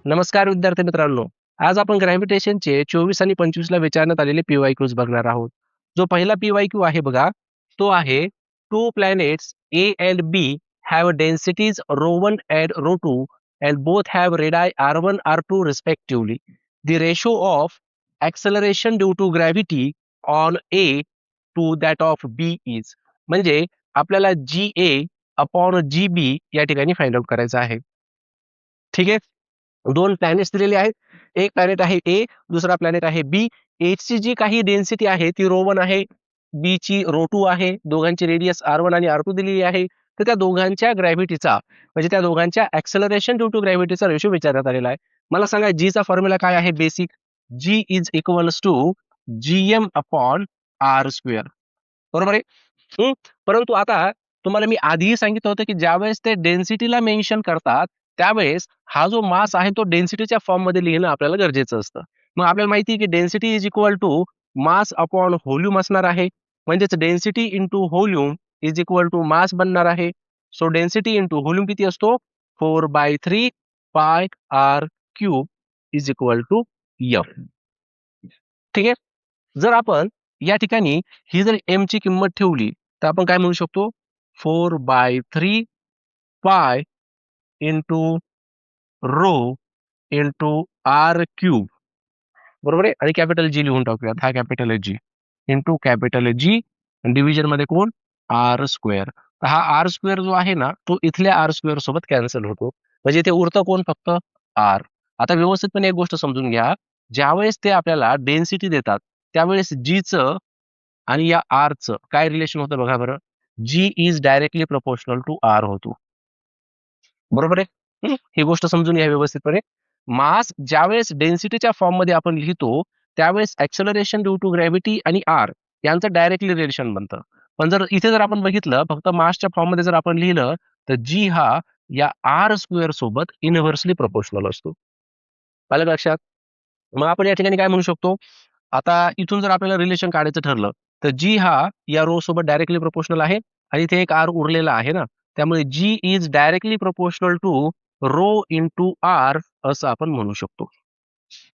नमस्कार विद्यार्थी मित्रांनो. आज आपण ग्रॅव्हिटेशनचे 24 आणि 25 ला विचारण्यात आलेले पीवायक्यूज बघणार आहोत. जो पहिला पीवायक्यू आहे बघा, तो आहे two planets A and B have densities ρ1 and ρ2 and both have radii r1 r2 respectively. The ratio of acceleration due to gravity on A to that of B is. म्हणजे आपल्याला GA अपॉन GB या ठिकाणी find out करायचं आहे. ठीक आहे. दोन planets दिलेले आहेत. एक प्लॅनेट आहे ए, दुसरा प्लॅनेट आहे बी. एची जी काही डेन्सिटी आहे ती ρ1 आहे, बी ची ρ2 आहे. दोघांची रेडियस r1 आणि r2 दिलेली आहे. तर त्या दोघांच्या ग्रॅव्हिटीचा म्हणजे त्या दोघांच्या ॲक्सेलरेशन ड्यू टू ग्रॅव्हिटीचा रेशो विचारण्यात आलेला आहे. मला सांगा G चा फॉर्म्युला काय आहे basic? G is equals to GM upon R square. बरोबर आहे? हं. परंतु आता तुम्हाला मी आधीही सांगितलं होतं, की ज्यावेळेस ते डेन्सिटीला मेन्शन करतात, त्यावेळेस हा जो मास आहे तो डेन्सिटीच्या फॉर्ममध्ये लिहिणं आपल्याला गरजेचं असतं. मग आपल्याला माहिती आहे, की density is equal to mass upon volume असणार आहे. म्हणजेच density into volume is equal to mass बनणार आहे. सो डेन्सिटी इंटू व्हॉल्यूम किती असतो? 4/3 pi R cube is equal to F. ठीक आहे. जर आपण या ठिकाणी ही जर m ची किंमत ठेवली, तर आपण काय म्हणू शकतो? 4/3 pi into rho into R cube. बरोबर आहे. आणि कॅपिटल जी लिहून टाकूयात. हा कॅपिटल आहे G into capital G. Division मध्ये कोण? R square. हा आर स्क्वेअर जो आहे ना, तो इथल्या आर स्क्वेअर सोबत कॅन्सल होतो. म्हणजे ते उरतं कोण? फक्त आर. आता व्यवस्थितपणे एक गोष्ट समजून घ्या. ज्यावेळेस ते आपल्याला डेन्सिटी देतात, त्यावेळेस जीचं आणि या आरचं काय रिलेशन होतं बघा बरं. G is directly proportional to R होतो. बरोबर आहे. ही गोष्ट समजून घ्या व्यवस्थितपणे. मास ज्यावेळेस डेन्सिटीच्या फॉर्ममध्ये आपण लिहितो, त्यावेळेस ॲक्सेलरेशन ड्यू टू ग्रॅव्हिटी आणि आर यांचं डायरेक्टली रिलेशन बनतं. पण जर आपण बघितलं फक्त मासच्या फॉर्ममध्ये जर आपण लिहिलं, तर जी हा या आर स्क्वेअर सोबत इनव्हर्सली प्रपोर्शनल असतो. आलं का लक्षात? मग आपण या ठिकाणी काय म्हणू शकतो? आता इथून जर आपल्याला रिलेशन काढायचं ठरलं, तर जी हा या रो सोबत डायरेक्टली प्रोपोर्शनल आहे आणि इथे एक आर उरलेला आहे ना, त्यामुळे G is directly proportional to rho into R असं आपण म्हणू शकतो.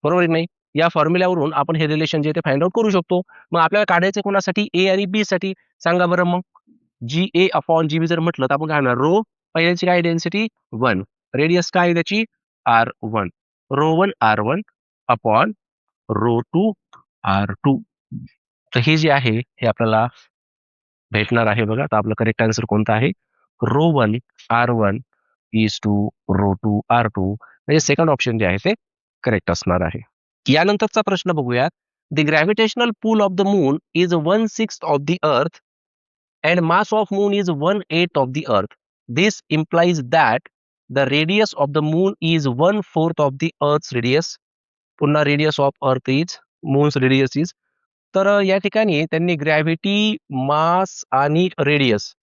बरोबर आहे की नाही? या फॉर्म्युल्यावरून आपण हे रिलेशन जे ते फाइंड आउट करू शकतो. मग आपल्याला काढायचं कोणासाठी? ए आणि बी साठी. सांगा बरं मग. GA अपॉन GB जर म्हटलं तर आपण काय म्हणणार? रो पहिल्याची काय डेन्सिटी 1, रेडियस काय आहे त्याची R1, रो1 R1 अपॉन रो2 R2. तर हे जे आहे हे आपल्याला भेटणार आहे बघा. तर आपलं करेक्ट आन्सर कोणता आहे? रो1 R1 इज टू रो2 R2. म्हणजे सेकंड ऑप्शन जे आहे ते करेक्ट असणार आहे. यानंतरचा प्रश्न बघूयात. The gravitational pull of the moon is 1/6 of the earth and mass of moon is 1/8 of the earth. This implies that the radius of the moon is 1/4 of the earth's radius. पुन्हा radius of earth is moon's radius is. तर या ठिकाणी त्यांनी gravity, मास आणि radius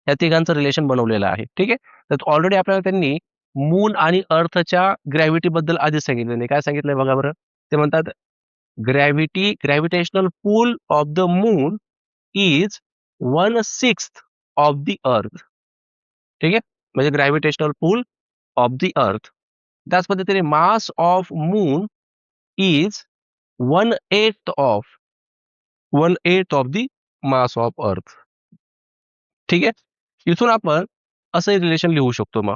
या तिघांचं relation बनवलेलं आहे. ठीक आहे. तर ऑलरेडी आपल्याला त्यांनी मून आणि अर्थच्या ग्रॅव्हिटी बद्दल आधीच सांगितलं नाही. काय सांगितलंय बघा बरं. ते म्हणतात gravitational pull of the moon is 1/6 of the earth. ठीक आहे. म्हणजे ग्रॅव्हिटेशनल पुल ऑफ द अर्थ. त्याच पद्धतीने मास of moon is 1/8 of the mass of अर्थ. ठीक आहे. इथून आपण असं रिलेशन लिहू शकतो मग.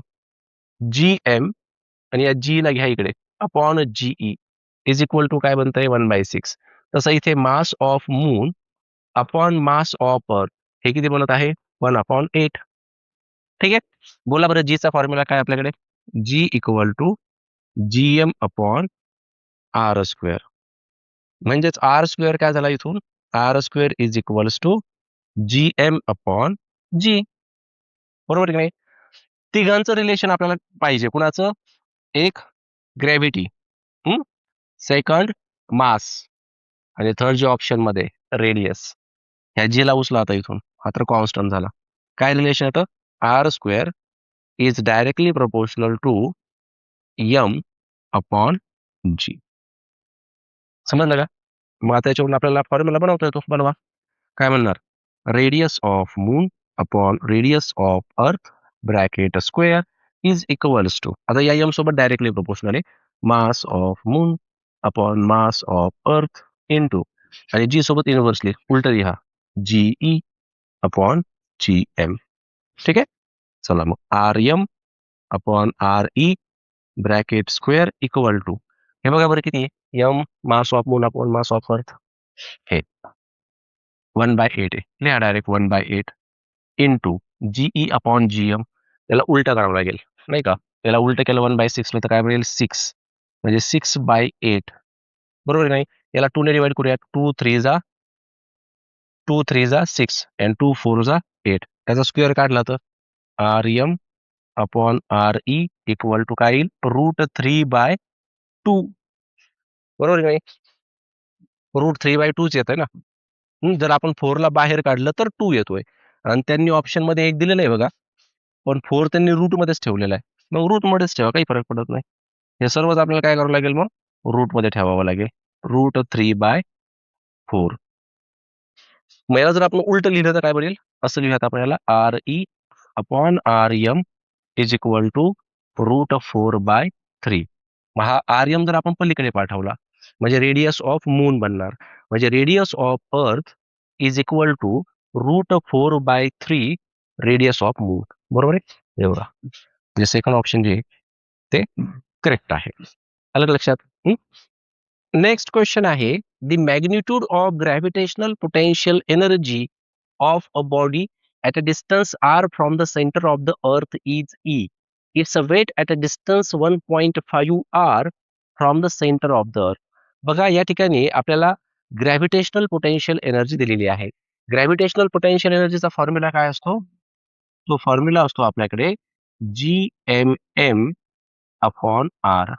GM आणि या G ला घ्या इकडे upon GE is equal to काय बनतंय 1/6. तसं इथे mass of moon upon mass of earth हे किती बनत आहे? 1/8. ठीक आहे. बोला बरं G चा फॉर्म्युला काय आपल्याकडे? G equal to GM upon R square. म्हणजेच R स्क्वेअर काय झाला इथून? R square is equals to GM upon G. बरोबर की नाही? तिघांचं रिलेशन आपल्याला पाहिजे. कुणाचं? एक ग्रॅव्हिटी, सेकंड मास आणि थर्ड जे ऑप्शन मध्ये रेडियस. ह्या G ला उचला आता इथून. हा तर कॉन्स्टंट झाला. काय रिलेशन येतं? R square is directly proportional to M upon G. समजलं का? मग आता याच्यावरून आपल्याला फॉर्म्युला बनवता येतो. बनवा. काय म्हणणार? Radius of moon upon radius of earth bracket square is equals to, आता या एम सोबत डायरेक्टली प्रोपोर्शनल आहे, mass of moon upon mass of earth into, आणि जी सोबत युनिव्हर्सली उलट लिहा, जीई अपॉन जी एम. ठीक आहे. चला मग R M upon R E bracket square equal to, हे बघा बरं किती आहे, M mass of moon upon mass of earth, हे 1/8 आहे, लिहा direct 1/8 into GE upon GM, त्याला उलट करावं लागेल नाही का, त्याला उलट केलं 1/6 तर काय मिळेल 6, म्हणजे 6/8, बरोबर आहे नाही. याला 2 ने डिवाइड करूया, 2 3 जा 6 अँड 2 4 जा 8, त्याचा स्क्वेअर काढला तर R M upon R E equal to काय येईल, √3/2, बरोबर आहे नाही. √3/2 येत आहे ना. जर आपण 4 ला बाहेर काढलं तर 2 येतोय, आणि त्यांनी ऑप्शन मध्ये एक दिलेलं आहे बघा, पण 4 त्यांनी रूट मध्येच ठेवलेला आहे, मग रूट मध्येच ठेवा, काही फरक पडत नाही. हे सर्वच आपल्याला काय करावं लागेल, मग रूट मध्ये ठेवावं लागेल, √3/4. मग याला जर आपण उलट लिहिलं तर काय बनेल, असं लिहूयात आपण याला, R E upon R M is equal to √4/3. मग हा आर एम जर आपण पलीकडे पाठवला म्हणजे रेडियस ऑफ मून बनणार, म्हणजे radius of earth is equal to √4/3 radius of moon, बरोबर आहे. एवढा म्हणजे सेकंड ऑप्शन जे आहे ते करेक्ट आहे. आलं का लक्षात. नेक्स्ट क्वेश्चन आहे, the magnitude of gravitational potential energy of a body at a distance r from the center of the earth is E. Its weight at a distance 1.5 r from the center of the earth. बघा या ठिकाणी आपल्याला gravitational potential energy दिलेली आहे. Gravitational potential एनर्जीचा formula काय असतो, तो formula असतो आपल्याकडे G M M upon R.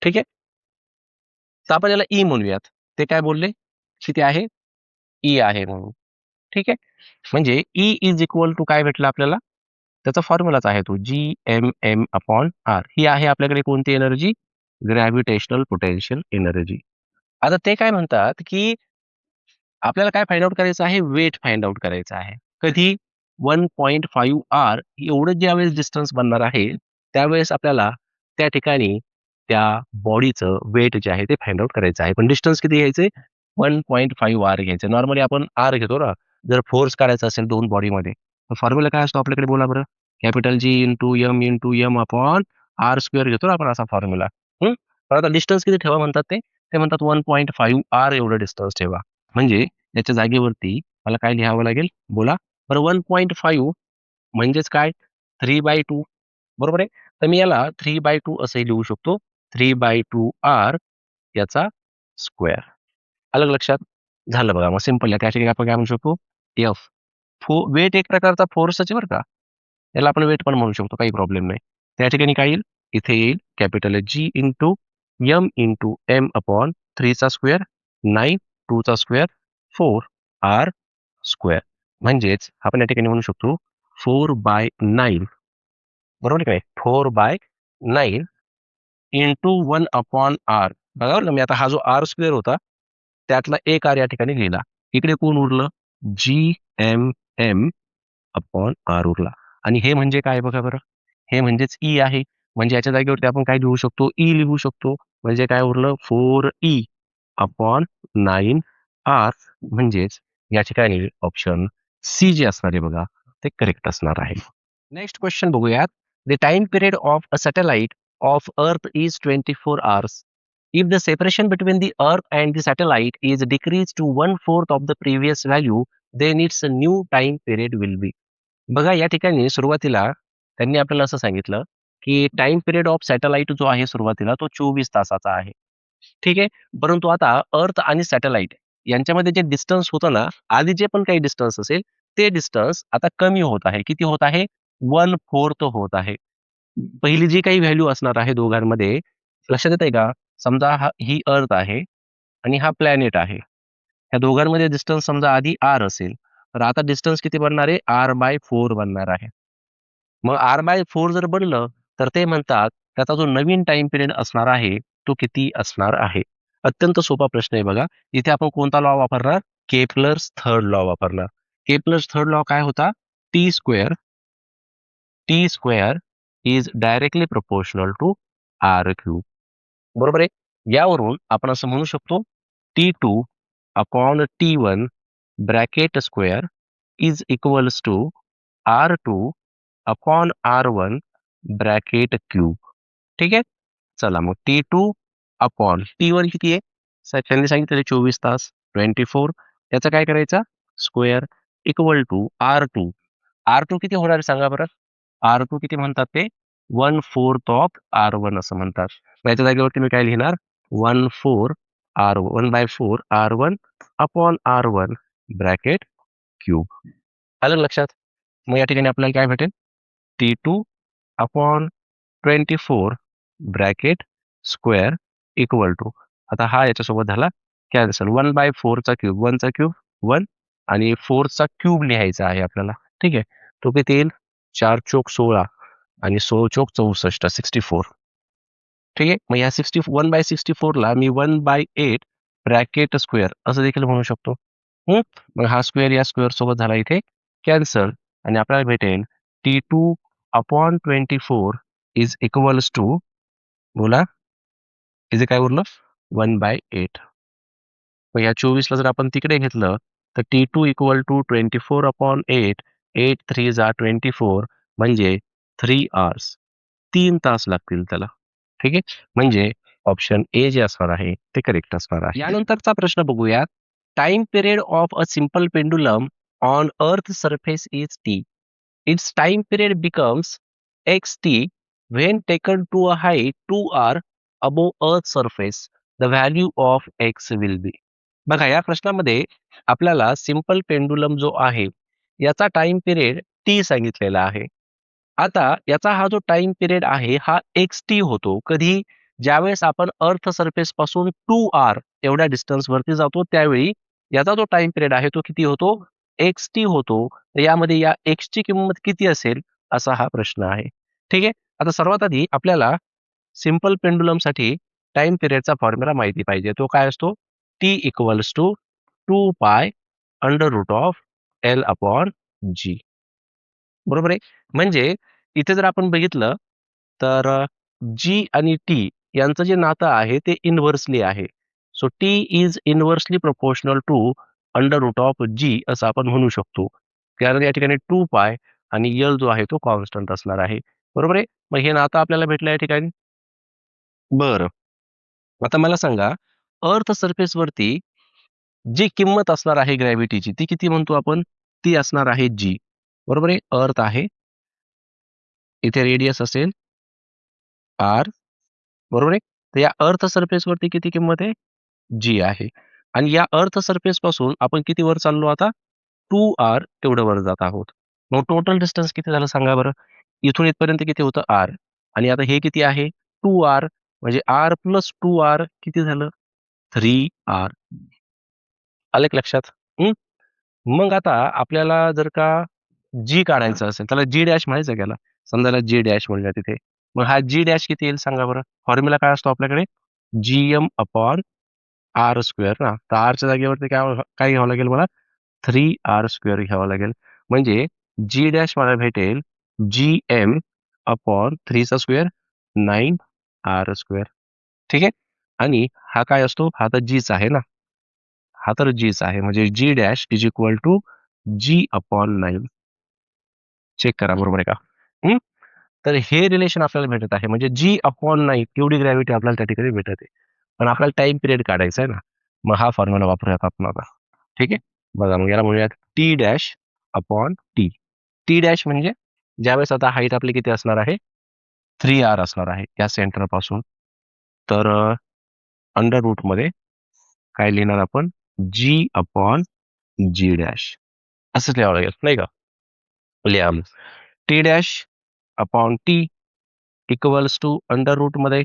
ठीक आहे. तर आपण याला ई म्हणूयात, ते काय बोलले, किती आहे, ई आहे म्हणून. ठीक आहे. म्हणजे ई इज इक्वल टू काय भेटलं आपल्याला, त्याचा फॉर्म्युलाच आहे तो G M M upon R. ही आहे आपल्याकडे कोणती एनर्जी, ग्रॅव्हिटेशनल पोटेन्शियल एनर्जी. आता ते काय म्हणतात की आपल्याला काय फाइंड आउट करायचं आहे, वेट फाइंड आउट करायचं आहे. कधी 1.5 आर एवढं ज्यावेळेस डिस्टन्स बनणार आहे, त्यावेळेस आपल्याला त्या ठिकाणी त्या बॉडीचं वेट जे आहे ते फाइंड आउट करायचं आहे. पण डिस्टन्स किती घ्यायचे, 1.5 आर घ्यायचं. नॉर्मली आपण आर घेतो ना, जर फोर्स काढायचा असेल दोन बॉडीमध्ये, तर फॉर्म्युला काय असतो आपल्याकडे, बोला बरं, capital G into M upon R square घेतो ना आपण, असा फॉर्म्युला. पण आता डिस्टन्स किती ठेवा म्हणतात ते म्हणतात 1.5 आर एवढं डिस्टन्स ठेवा. म्हणजे याच्या जागेवरती मला काय लिहावं लागेल, बोला बरं. 1.5 म्हणजेच काय, 3/2, बरोबर आहे. तर मी याला 3/2 असंही लिहू शकतो, 3/2 आर याचा स्क्वेअर. आलं का लक्षात. झालं बघा, मग सिंपल आहे. त्या ठिकाणी आपण काय म्हणू शकतो, एफ वेट एक प्रकारचा फोर्सच आहे बरं का, याला आपण वेट पण म्हणू शकतो, काही प्रॉब्लेम नाही. त्या ठिकाणी काय येईल, इथे येईल capital G into M upon 3चा स्क्वेअर 9, 2चा स्क्वेअर 4 आर स्क्वेअर. म्हणजेच आपण या ठिकाणी म्हणू शकतो 4/9, बरोबर आहे काय, 4/9 इंटू 1/r. बघा बरं का, मी आता हा जो आर स्क्वेअर होता त्यातला एक आर या ठिकाणी लिहिला, इकडे कोण उरलं, G M M upon R उरला. आणि हे म्हणजे काय बघा बरं, हे म्हणजेच ई आहे, म्हणजे याच्या जागेवरती आपण काय लिहू शकतो, ई लिहू शकतो. म्हणजे काय उरलं, 4e अपॉन 9r. म्हणजेच या ठिकाणी ऑप्शन सी जे असणार आहे बघा, ते करेक्ट असणार आहे. नेक्स्ट क्वेश्चन बघूयात. The time period of a satellite of earth is 24 hours. If the separation between the Earth and the satellite is decreased to 1/4 of the previous value, then its new time period will be. बघा या ठिकाणी सुरुवातीला त्यांनी आपल्याला असं सांगितलं की time period of satellite जो आहे सुरुवातीला तो 24 तासाचा आहे. ठीक आहे. परंतु आता अर्थ आणि सॅटेलाइट यांच्यामध्ये जे डिस्टन्स होतं ना, आधी जे पण काही डिस्टन्स असेल ते डिस्टन्स आता कमी होत आहे. किती होत आहे, 1/4 होत आहे. पहिली जी काही व्हॅल्यू असणार आहे दोघांमध्ये, लक्षात येत आहे का, समजा ही अर्थ आहे आणि हा प्लॅनेट आहे. या दोघांमध्ये डिस्टन्स समजा आधी आर असेल, तर आता डिस्टन्स किती बनणार आहे, r/4 बनणार आहे. मग r/4 जर बनलं तर ते म्हणतात त्याचा जो नवीन टाइम पिरियड असणार आहे तो किती असणार आहे. अत्यंत सोपा प्रश्न आहे बघा. इथे आपण कोणता लॉ वापरणार, केपलर्स थर्ड लॉ वापरणार. केपलर्स थर्ड लॉ काय होता, T square is directly proportional to R cube. बरोबर आहे. यावरून आपण असं म्हणू शकतो T2 upon T1 bracket square is equals to R2 upon R1 bracket cube. ठीक आहे. चला मग T2 अपॉन T1 किती आहे? त्यांनी सांगितलेले 24 तास 24. त्याचा काय करायचा स्क्वेअर इक्वल टू R2 किती होणार आहे सांगा बरं. R2 किती म्हणतात ते 1/4 ऑफ R1 असं म्हणतात. याच्या जागेवरती मी काय लिहिणार 1/4 R1 upon R1 bracket cube. आलं लक्षात. मग या ठिकाणी आपल्याला काय भेटेल T2 upon 24 bracket square equal to आता हा याच्यासोबत झाला कॅन्सल 1/4 चा क्यूब 1 चा क्यूब 1 आणि 4 चा क्यूब लिहायचा आहे आपल्याला. ठीक आहे. तो किती येईल 4 चोक 16 आणि 16 चोक 64 64. ठीक आहे. मग या 1/64 ला मी 1/8 ब्रॅकेट स्क्वेअर असं देखील म्हणू शकतो. मग हा स्क्वेअर या स्क्वेअर सोबत झाला इथे कॅन्सल आणि आपल्याला भेटेल T2 upon 24 is equals to बोला इथे काय उरलं 1/8. मग या 24 ला जर आपण तिकडे घेतलं तर T2 इक्वल टू 24 अपॉन 8 8 3 जा 24 म्हणजे 3 hours 3 तास लागतील त्याला. ठीक आहे. म्हणजे ऑप्शन ए जे असणार आहे ते करेक्ट असणार आहे. यानंतरचा प्रश्न बघूयात. Time period of a simple pendulum on earth surface is T. It's time period becomes xt when taken to a height 2r above earth surface. The value of x will be. बघा या प्रश्नामध्ये आपल्याला simple pendulum जो आहे याचा time period T सांगितलेला आहे. आता याचा हा जो टाइम पिरियड आहे हा xt होतो कधी ज्यावेळेस आपण अर्थ सरफेस पासून 2r एवढ्या डिस्टन्स वरती जातो त्यावेळी याचा जो टाइम पिरियड आहे तो किती होतो xt होतो. तर यामध्ये या x ची किंमत किती असेल असा हा प्रश्न आहे. ठीक आहे. आता सर्वात आधी आपल्याला सिंपल पेंडुलम साठी टाइम पिरियडचा फॉर्म्युला माहिती पाहिजे. तो काय असतो T equals to 2 pi under root of L upon G. बरोबर आहे. म्हणजे इथे जर आपण बघितलं तर जी आणि टी यांचं जे नातं आहे ते इनव्हर्सली आहे. So T is inversely proportional to under root of G असं आपण म्हणू शकतो. कारण या ठिकाणी 2 पाय आणि यल जो आहे तो कॉन्स्टंट असणार आहे. बरोबर आहे. मग हे नातं आपल्याला भेटलं या ठिकाणी. बरं. आता मला सांगा अर्थ सरफेस वरती जी किंमत असणार आहे ग्रॅव्हिटीची ती किती म्हणतो आपण ती असणार आहे जी. बरोबर आहे. अर्थ आहे इथे रेडियस असेल आर. बरोबर आहे. तर या अर्थ सरफेस वरती किती किंमत आहे जी आहे आणि या अर्थ सरफेस पासून आपण किती वर चाललो आता 2r तेवढं वर जात आहोत. मग टोटल डिस्टन्स किती झालं सांगा बरं. इथून इथपर्यंत किती होतं r आणि आता हे किती आहे 2r म्हणजे r प्लस 2r किती झालं 3r. आलं का लक्षात. मग आता आपल्याला जर का जी काढायचं असेल त्याला जी डॅश म्हणायचं गेला समजा जी डॅश म्हणूया तिथे. मग हा जी डॅश किती येईल सांगा बरं. फॉर्म्युला काय असतो आपल्याकडे gm अपॉन आर स्क्वेअर ना. तर आरच्या जागेवरती काय घ्यावं लागेल मला 3r स्क्वेअर घ्यावं लागेल. म्हणजे जी डॅश मला भेटेल gm अपॉन 3 चा स्क्वेअर 9r स्क्वेअर. ठीक आहे. आणि हा काय असतो हा तर जीच आहे ना. हा तर जीच आहे म्हणजे G dash is equal to G upon 9. Check करा बरोबर आहे का. हम्म? तर हे रिलेशन आपल्याला भेटत आहे म्हणजे जी अपॉन 9 एवढी ग्रॅव्हिटी आपल्याला त्या ठिकाणी भेटत आहे. पण आपल्याला टाइम पिरियड काढायचा आहे ना. मग हा फॉर्म्युला वापरूयात आपण आता. ठीक आहे. बघा मग याला म्हणूयात T dash upon T. T dash म्हणजे ज्यावेळेस आता हाईट आपली किती असणार आहे 3r असणार आहे या सेंटर पासून. तर अंडर रूट मध्ये काय लिहिणार आपण जी अपॉन जी डॅश असंच लिहावं लागेल नाही का. लिहा T dash upon T equals to under root मध्ये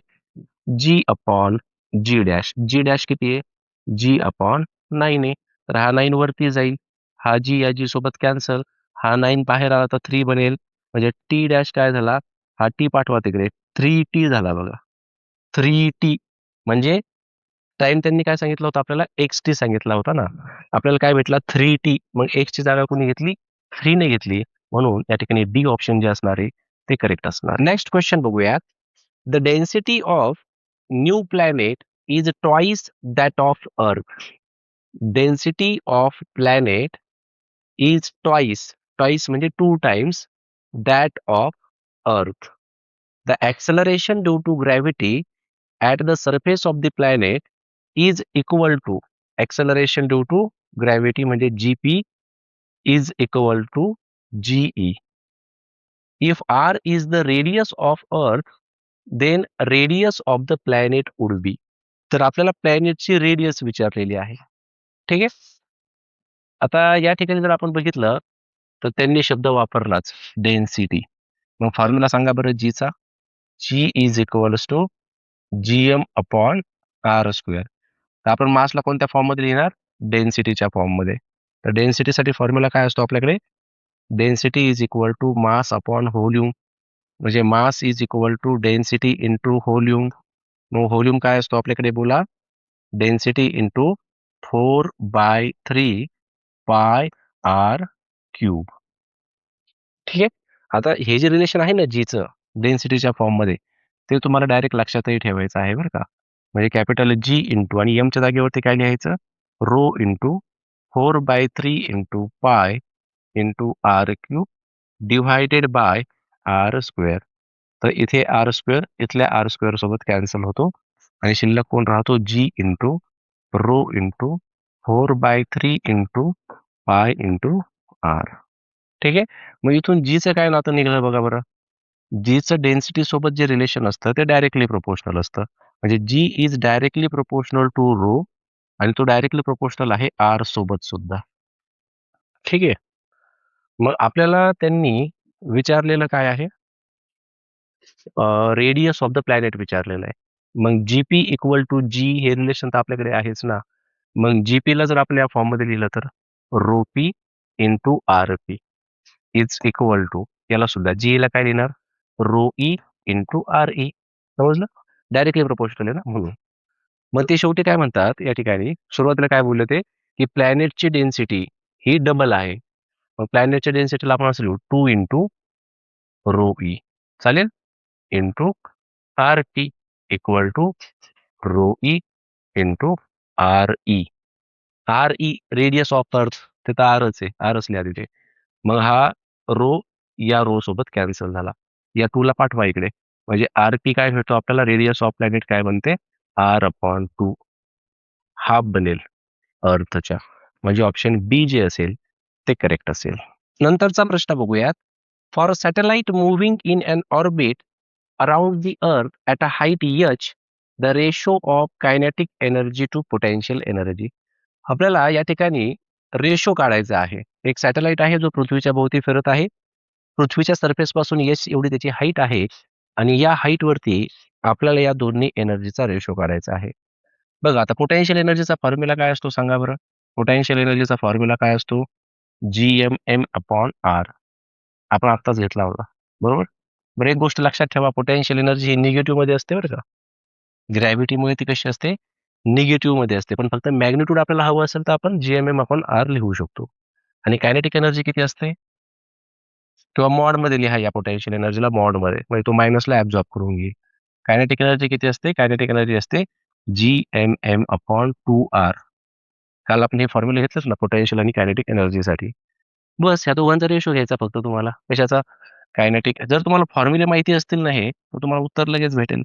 G upon G dash. G dash किती आहे जी अपॉन 9 आहे. तर हा 9 वरती जाईल हा जी या जी सोबत कॅन्सल हा 9 बाहेर आला तर 3 बनेल म्हणजे टी डॅश काय झाला हा टी पाठवा तिकडे 3t झाला बघा 3t. म्हणजे टाइम त्यांनी काय सांगितलं होतं आपल्याला xt सांगितला होता ना. आपल्याला काय भेटला 3t. मग x ची जागा कोणी घेतली 3 ने घेतली म्हणून या ठिकाणी डी ऑप्शन जे असणार आहे ते करेक्ट असणार. नेक्स्ट क्वेश्चन बघूयात. The density of new planet is twice that of earth. Density of planet is twice म्हणजे 2 times that of Earth. The acceleration due to gravity at the surface of the planet is equal to acceleration due to gravity म्हणजे gp is equal to ge. If r is the radius of Earth, then radius of the planet would be. तर आपल्याला प्लॅनेटची radius विचारलेली आहे. ठीक आहे. आता या ठिकाणी जर आपण बघितलं तर त्यांनी शब्द वापरलाच डेन्सिटी. मग फॉर्म्युला सांगा बरं जीचा. G is equals to GM upon R square. तर आपण मासला कोणत्या फॉर्ममध्ये लिहिणार? डेन्सिटीच्या फॉर्ममध्ये. तर डेन्सिटीसाठी फॉर्म्युला काय असतो आपल्याकडे? Density is equal to mass upon volume. म्हणजे mass is equal to density into volume. मग व्हॉल्यूम काय असतो आपल्याकडे बोला? Density into 4/3 pi R cube. ठीक आहे. आता हे जे रिलेशन आहे ना जीचं डेन्सिटीच्या फॉर्ममध्ये, ते तुम्हाला डायरेक्ट लक्षातही ठेवायचं आहे बरं का. म्हणजे कॅपिटल जी इंटू आणि एमच्या जागेवरती काय लिहायचं? Rho into 4/3 into pi into R cube divided by R square. तर इथे आर स्क्वेअर इथल्या आर स्क्वेअर सोबत कॅन्सल होतो आणि शिल्लक कोण राहतो? G into rho into 4/3 into pi into R. ठीक आहे. मग इथून जीचं काय नातं निघालं बघा बरं. जीचं डेन्सिटी सोबत जे रिलेशन असतं ते डायरेक्टली प्रोपोर्शनल असतं. म्हणजे G is directly proportional to rho आणि तो डायरेक्टली प्रोपोर्शनल आहे आर सोबत सुद्धा. ठीक आहे. मग आपल्याला त्यांनी विचारलेलं काय आहे? रेडियस ऑफ द प्लॅनेट विचारलेलं आहे. मग जीपी इक्वल टू जी हे रिलेशन तर आपल्याकडे आहेच ना. मग जीपीला जर आपल्या फॉर्ममध्ये लिहिलं तर rho P into R P is equal to याला सुद्धा जीला काय लिहिणार? Rho E into R E. समजलं? डायरेक्टली प्रपोर्शनल आहे ना म्हणून. मग ते शेवटी काय म्हणतात या ठिकाणी सुरुवातीला काय बोलले ते की प्लॅनेटची डेन्सिटी ही डबल आहे. मग प्लॅनेटच्या डेन्सिटीला आपण असं लिहू 2 इंटू रो ई. चालेल? Into R T equal to rho E into R E. R E radius of earth ते तर आरच आहे. आरच लिहा तिथे. मग हा रो या रो सोबत कॅन्सल झाला. या 2 ला पाठवा इकडे. म्हणजे आर पी काय भेटतो आपल्याला? रेडियस ऑफ प्लॅनेट काय बनते? आर अपॉन 2 हाफ बनेल अर्थच्या. म्हणजे ऑप्शन बी जे असेल ते करेक्ट असेल. नंतरचा प्रश्न बघूयात. For a satellite moving in an orbit around the earth at a height h, the ratio of kinetic energy to potential energy. आपल्याला या ठिकाणी रेशो काढायचा आहे. एक सॅटेलाइट आहे जो पृथ्वीच्या भोवती फिरत आहे. पृथ्वीच्या सरफेस पासून एच एवढी त्याची हाईट आहे आणि या हाईट वरती आपल्याला या दोन्ही एनर्जीचा रेशो काढायचा आहे. बघा आता पोटेन्शियल एनर्जीचा फॉर्म्युला काय असतो सांगा बरं? पोटेन्शियल एनर्जीचा फॉर्म्युला काय असतो? GMM upon R. आपण आत्ताच घेतला होता. बरोबर? बरं एक गोष्ट लक्षात ठेवा, पोटेन्शियल एनर्जी ही निगेटिव्ह मध्ये असते बरं का. ग्रॅव्हिटीमुळे ती कशी असते? निगेटिव्ह मध्ये असते. पण फक्त मॅग्निट्यूड आपल्याला हवं असेल तर आपण GMM अपॉन आर लिहू शकतो. आणि कायनेटिक एनर्जी किती असते? किंवा मॉडमध्ये लिहा या पोटेन्शियल एनर्जीला मॉडमध्ये. म्हणजे तो मायनसला ॲब्झॉर्ब करून घेईल. कायनेटिक एनर्जी किती असते? कायनेटिक एनर्जी असते GMM अपॉन 2R. काल आपण हे फॉर्म्युला घेतलंच ना पोटेन्शियल आणि कायनेटिक एनर्जीसाठी. बस ह्या दोघांचा रेशो घ्यायचा फक्त तुम्हाला. कशाचा? कायनेटिक. जर तुम्हाला फॉर्म्युले माहिती असतील ना हे, तर तुम्हाला उत्तर लगेच भेटेल.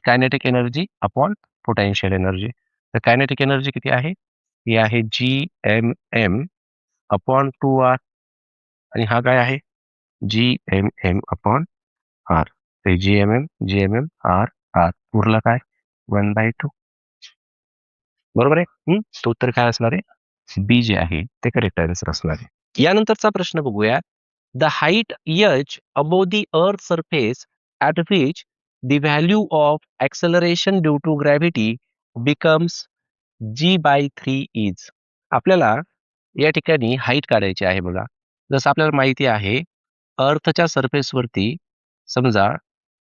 Kinetic energy upon potential energy. तर कायनेटिक एनर्जी किती आहे? ही आहे GMM अपॉन 2R आणि हा काय आहे? GMM upon R. ते GMM आर आर उरला काय? 1/2. बरोबर आहे. तो उत्तर काय असणार आहे? बी जे आहे ते करेक्ट आन्सर असणार आहे. यानंतरचा प्रश्न बघूया. The height h above the earth surface at which the value of acceleration due to gravity becomes g/3 is. आपल्याला या ठिकाणी हाईट काढायची आहे बघा. जसं आपल्याला माहिती आहे अर्थच्या सरफेसवरती समजा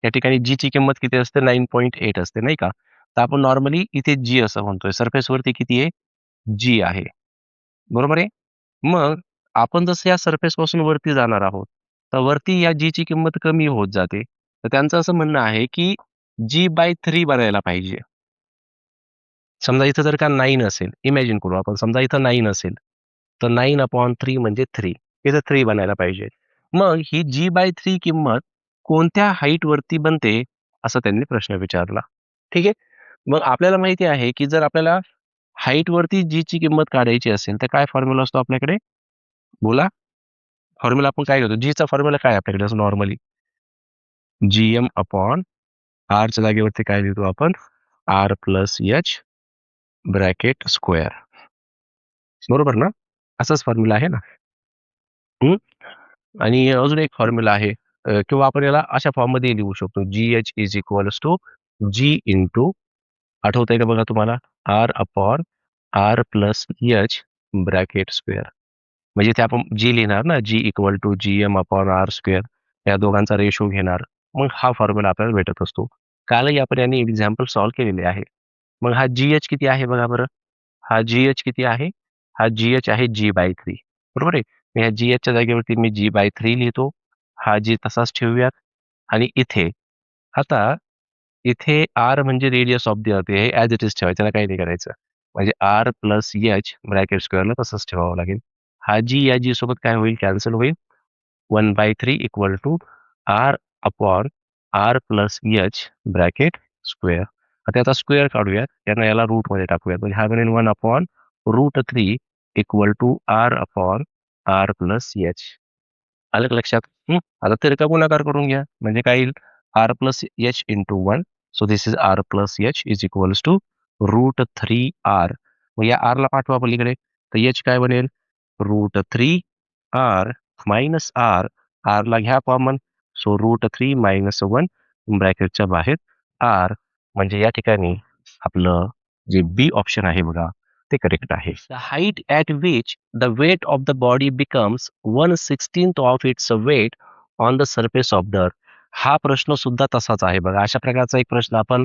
या ठिकाणी जी ची किंमत किती असते? 9.8 असते नाही का? तर आपण नॉर्मली इथे जी असं म्हणतोय. सरफेसवरती किती आहे? जी आहे. बरोबर आहे? मग आपण जसं या सरफेस पासून वरती जाणार आहोत, तर वरती या जी ची किंमत कमी होत जाते. तर त्यांचं असं म्हणणं आहे, की G/3 बनायला पाहिजे. समजा इथं जर का 9 असेल, इमॅजिन करू आपण. समजा इथं 9 असेल, तर 9/3 म्हणजे 3. इथं 3 बनायला पाहिजे. मग ही G/3 किंमत कोणत्या हाईटवरती बनते, असा त्यांनी प्रश्न विचारला. ठीक आहे. मग आपल्याला माहिती आहे, की जर आपल्याला हाईटवरती Gची किंमत काढायची असेल, तर काय फॉर्म्युला असतो आपल्याकडे? बोला. फॉर्म्युला आपण काय घेतो? Gचा फॉर्म्युला काय आहे आपल्याकडे असं नॉर्मली? Gm/rच्या जागेवरती काय लिहितो आपण? R plus H bracket square. बरोबर ना? असाच फॉर्म्युला आहे ना? हं. आणि अजून एक फॉर्म्युला आहे किंवा आपण याला अशा फॉर्ममध्ये लिहू शकतो. GH is equals to G into आठवतंय का बघा तुम्हाला? R plus H bracket square. म्हणजे ते आपण G लिहिणार ना, G equal to Gm/r square. या दोघांचा रेशो घेणार. मग हा फॉर्म्युला आपल्याला भेटत असतो. कालही आपण याने एक्झाम्पल सॉल्व्ह केलेले आहे. मग हा GH किती आहे बघा बरं? हा GH किती आहे? हा GH आहे G/3. बरोबर आहे? मग ह्या GHच्या जागेवरती मी G/3 लिहितो. हा G तसाच ठेवूयात आणि आता इथे R म्हणजे रेडियस ऑफ द अर्थ हे ॲज इट इज ठेवायचं. त्याला काही नाही करायचं. म्हणजे R प्लस एच ब्रॅकेट स्क्वेअरला तसंच ठेवावं लागेल. हा G या G सोबत काय होईल? कॅन्सल होईल. 1/3 equal to R upon R plus H bracket square. आता स्क्वेअर काढूयात. यांना याला रूटमध्ये टाकूयात. म्हणजे हा बनेल 1/√3 equal to R upon R plus H. आलं का लक्षात? आता तिरका गुणाकार करून घ्या. म्हणजे काय येईल? R plus H into 1. So this is R plus H is equals to √3R. मग या R ला पाठवा पलीकडे. तर एच काय बनेल? √3R minus R. R ला घ्या कॉमन. सो √3 मायनस 1 ब्रॅकेटच्या बाहेर R. म्हणजे या ठिकाणी आपलं जे बी ऑप्शन आहे बघा, ते करेक्ट आहे. The height at which the weight of the body becomes 1/16 of its weight on the surface of the earth. हा प्रश्न सुद्धा तसाच आहे बघा. अशा प्रकारचा एक प्रश्न आपण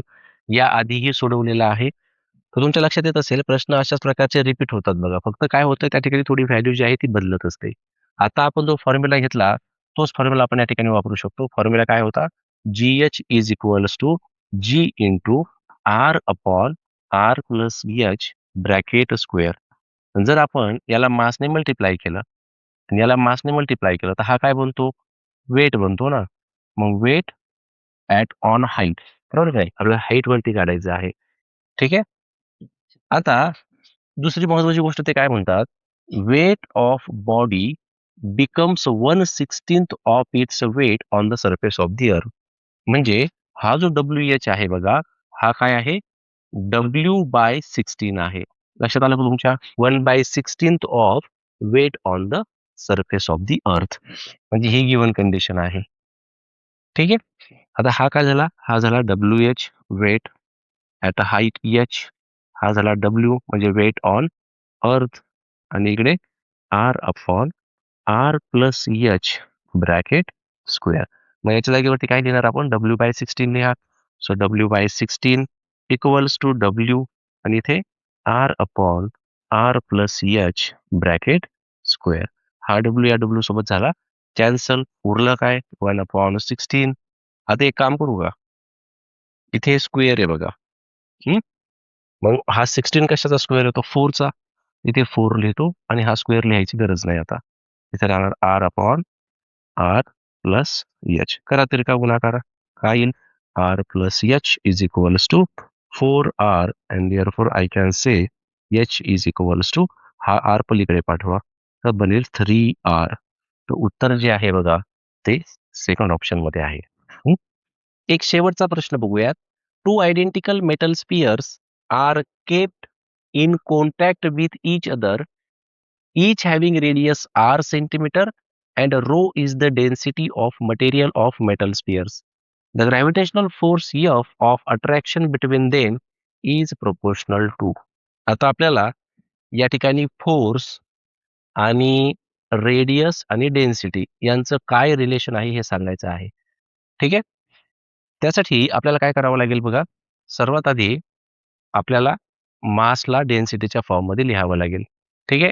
या आधीही सोडवलेला आहे. तर तुमच्या लक्षात येत असेल प्रश्न अशाच प्रकारचे रिपीट होतात बघा. फक्त काय होतं त्या ठिकाणी थोडी व्हॅल्यू जी आहे ती बदलत असते. आता आपण जो फॉर्म्युला घेतला तोच फॉर्म्युला आपण या ठिकाणी वापरू शकतो. फॉर्म्युला काय होता? GH is equals to G into R upon R plus H bracket square. जर आपण याला मासने मल्टिप्लाय केलं आणि याला मासने मल्टिप्लाय केलं तर हा काय बनतो? वेट बनतो ना. मग वेट ॲट ऑन हाईट. बरोबर काय? आपल्याला हाईट वरती काढायचं आहे. ठीक आहे. आता दुसरी महत्वाची गोष्ट ते काय म्हणतात? Weight of body becomes 1/16 of its weight on the surface of the earth. म्हणजे हा जो WH आहे बघा, हा काय आहे? W/16 आहे. लक्षात आलं का तुमच्या? 1/16 of weight on the surface of the earth. म्हणजे ही गिव्हन कंडिशन आहे. ठीक आहे. आता हा काय झाला? हा झाला WH weight at a height H. हा झाला W म्हणजे वेट ऑन अर्थ आणि इकडे R upon R plus H bracket square. मग याच्या जागेवरती काय लिहिणार आपण? W/16 लिहा. So W/16 equals to W आणि इथे R upon R plus H bracket square. हा W या W सोबत झाला कॅन्सल. उरलं काय? 1/16. आता एक काम करू का? इथे स्क्वेअर आहे बघा. हं? मग हा 16 कशाचा स्क्वेअर येतो? 4चा. इथे 4 लिहितो आणि हा स्क्वेअर लिहायची गरज नाही आता. इथे राहणार R upon R plus H. करा तिरका गुणाकार. काय येईल? R plus H is equals to 4R and therefore I can say H is equals to हा R पलीकडे पाठवा. तर बनेल 3R. तर उत्तर जे आहे बघा ते सेकंड ऑप्शन मध्ये आहे. हं? एक शेवटचा प्रश्न बघूयात. Two identical metal spheres are kept in contact with each other, each having radius r centimeter and rho is the density of material of metal spheres. The gravitational force F of attraction between them is proportional to. आता आपल्याला या ठिकाणी force आणि radius आणि density यांचं काय relation आहे हे सांगायचं आहे. ठीक आहे. त्यासाठी आपल्याला काय करावं लागेल बघा. सर्वात आधी आपल्याला मासला डेन्सिटीच्या फॉर्ममध्ये लिहावं लागेल. ठीक आहे.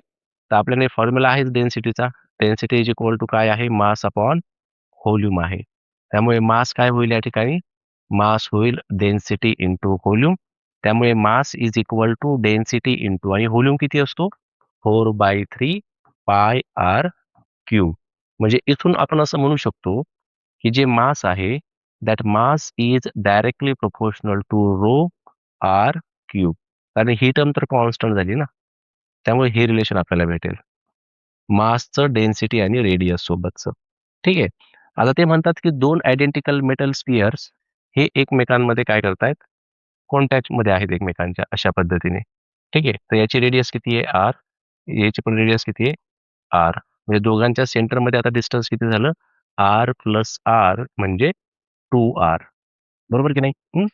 तर आपल्याकडे फॉर्म्युला आहे डेन्सिटीचा. डेन्सिटी इज इक्वल टू काय आहे? मास अपॉन व्हॉल्यूम आहे. त्यामुळे मास काय होईल या ठिकाणी? मास होईल डेन्सिटी इंटू व्हॉल्यूम. त्यामुळे mass is equal to density into आणि व्हॉल्यूम किती असतो? 4/3 पाय आर क्यूब. म्हणजे इथून आपण असं म्हणू शकतो की जे मास आहे that mass is directly proportional to rho R cube. कारण ही टर्म तर कॉन्स्टंट झाली ना, त्यामुळे हे रिलेशन आपल्याला भेटेल मासचं डेन्सिटी आणि रेडियस सोबतचं. ठीक आहे. आता ते म्हणतात की दोन आयडेंटिकल मेटल स्पियर्स हे एकमेकांमध्ये काय करतायत? कॉन्टॅक्ट मध्ये आहेत एकमेकांच्या अशा पद्धतीने. ठीक आहे. तर याची रेडियस किती आहे? आर. याची पण रेडियस किती आहे? आर. म्हणजे दोघांच्या सेंटरमध्ये आता डिस्टन्स किती झालं? आर प्लस आर म्हणजे 2r. बरोबर की नाही?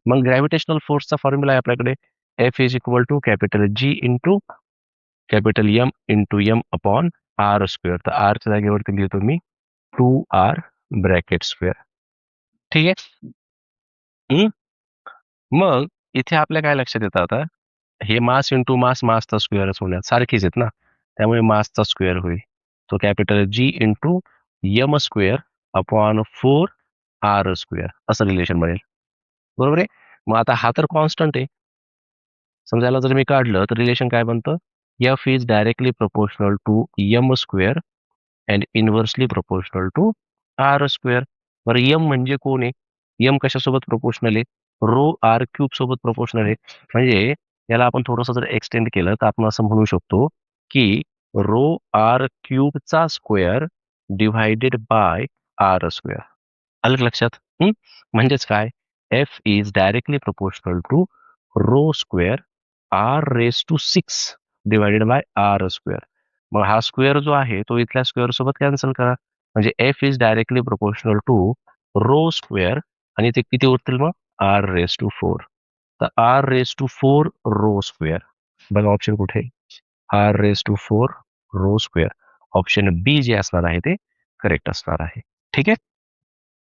मग ग्रॅव्हिटेशनल फोर्सचा फॉर्म्युला आहे आपल्याकडे. F is equal to capital G into capital M into M upon R square. तर आरच्या जागेवरती लिहितो मी 2r ब्रॅकेट स्क्वेअर. ठीक आहे. हं? मग इथे आपल्या काय लक्षात येतं आता? हे मास इंटू मास, मासचा स्क्वेअरच होणार. सारखीच आहेत ना. त्यामुळे मासचा स्क्वेअर होईल. तो capital G into M square upon 4r square असं रिलेशन बनेल. बरोबर आहे? मग आता हा तर कॉन्स्टंट आहे. समजायला जर मी काढलं तर रिलेशन काय बनतं? F is directly proportional to M square and inversely proportional to R square. बरं एम म्हणजे कोण आहे? एम कशासोबत प्रोपोर्शनल आहे? रो आर क्यूब सोबत प्रोपोर्शनल आहे. म्हणजे याला आपण थोडंसं जर एक्सटेंड केलं तर आपण असं म्हणू शकतो की रो आर क्यूबचा square divided by R square. आलं का लक्षात? म्हणजेच काय? F is directly proportional to rho square R raise to 6 divided by R square. मग हा स्क्वेअर जो आहे तो इथल्या स्क्वेअर सोबत कॅन्सल करा. म्हणजे F is directly proportional to rho square आणि ते किती उरतील मग? R raise to 4. तर R raise to 4 rho square. बघा ऑप्शन कुठे आहे? R raise to 4 rho square. Option B जे असणार आहे ते करेक्ट असणार आहे. ठीक आहे.